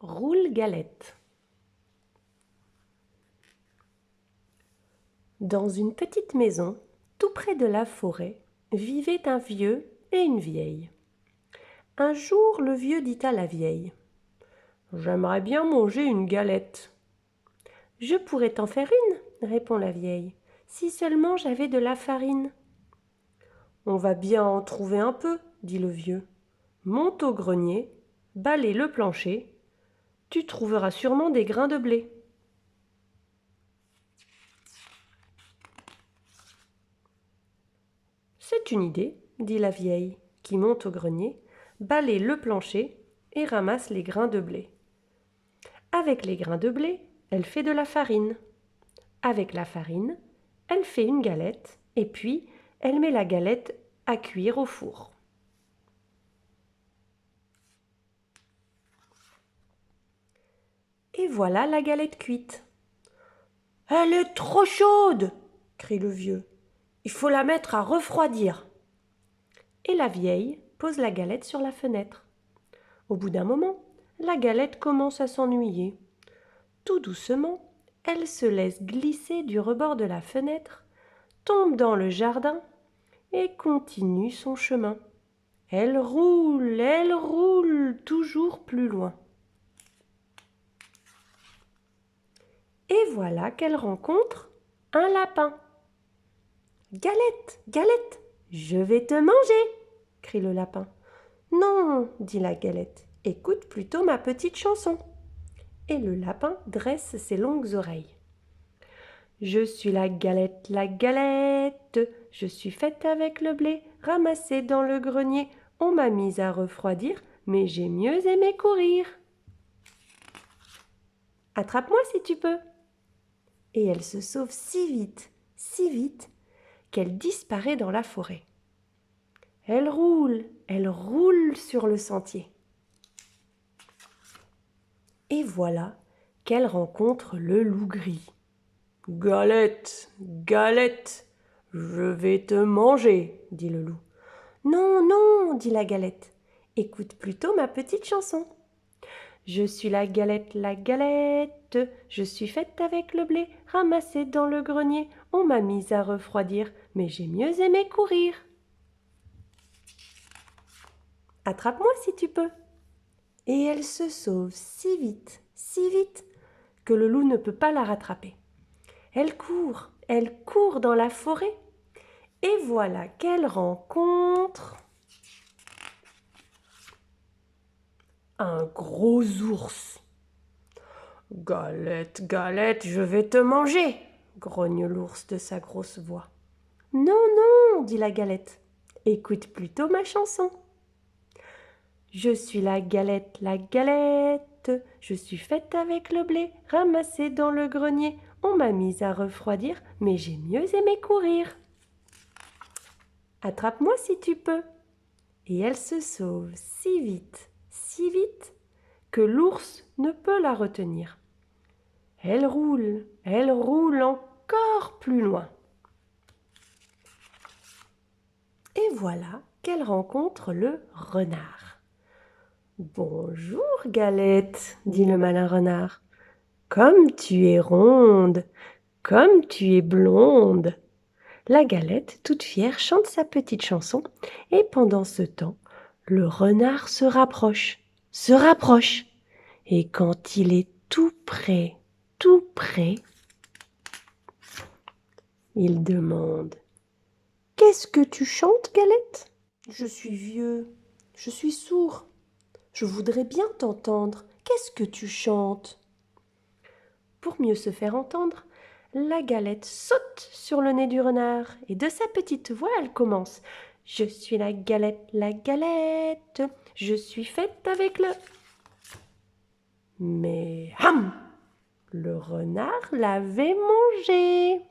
Roule-galette. Dans une petite maison, tout près de la forêt, vivait un vieux et une vieille. Un jour, le vieux dit à la vieille: « J'aimerais bien manger une galette. »« Je pourrais t'en faire une, » répond la vieille, « si seulement j'avais de la farine. »« On va bien en trouver un peu, » dit le vieux. « Monte au grenier, balaie le plancher, tu trouveras sûrement des grains de blé. » C'est une idée, dit la vieille, qui monte au grenier, balaie le plancher et ramasse les grains de blé. Avec les grains de blé, elle fait de la farine. Avec la farine, elle fait une galette et puis elle met la galette à cuire au four. Et voilà la galette cuite. « Elle est trop chaude !» crie le vieux. « Il faut la mettre à refroidir. » Et la vieille pose la galette sur la fenêtre. Au bout d'un moment, la galette commence à s'ennuyer. Tout doucement, elle se laisse glisser du rebord de la fenêtre, tombe dans le jardin et continue son chemin. Elle roule toujours plus loin. Et voilà qu'elle rencontre un lapin. « Galette, galette, je vais te manger !» crie le lapin. « Non, dit la galette, écoute plutôt ma petite chanson. » Et le lapin dresse ses longues oreilles. « Je suis la galette, je suis faite avec le blé, ramassé dans le grenier. On m'a mise à refroidir, mais j'ai mieux aimé courir. Attrape-moi si tu peux. » Et elle se sauve si vite, qu'elle disparaît dans la forêt. Elle roule sur le sentier. Et voilà qu'elle rencontre le loup gris. « Galette, galette, je vais te manger, » dit le loup. « Non, non, dit la galette, écoute plutôt ma petite chanson. Je suis la galette, je suis faite avec le blé, ramassé dans le grenier. On m'a mise à refroidir, mais j'ai mieux aimé courir. Attrape-moi si tu peux. » Et elle se sauve si vite, que le loup ne peut pas la rattraper. Elle court dans la forêt, et voilà qu'elle rencontre un gros ours. « Galette, galette, je vais te manger !» grogne l'ours de sa grosse voix. « Non, non, dit la galette, écoute plutôt ma chanson. Je suis la galette, je suis faite avec le blé, ramassé dans le grenier. On m'a mise à refroidir, mais j'ai mieux aimé courir. Attrape-moi si tu peux. » Et elle se sauve si vite, que l'ours ne peut la retenir. Elle roule encore plus loin. Et voilà qu'elle rencontre le renard. « Bonjour, Galette, » dit le malin renard. « Comme tu es ronde, comme tu es blonde. » La Galette, toute fière, chante sa petite chanson, et pendant ce temps, le renard se rapproche, et quand il est tout près, il demande: « Qu'est-ce que tu chantes, Galette ? Je suis vieux, je suis sourd, je voudrais bien t'entendre. Qu'est-ce que tu chantes ?» Pour mieux se faire entendre, la Galette saute sur le nez du renard et de sa petite voix, elle commence: « Je suis la galette, je suis faite avec le... » Mais ham! Le renard l'avait mangée.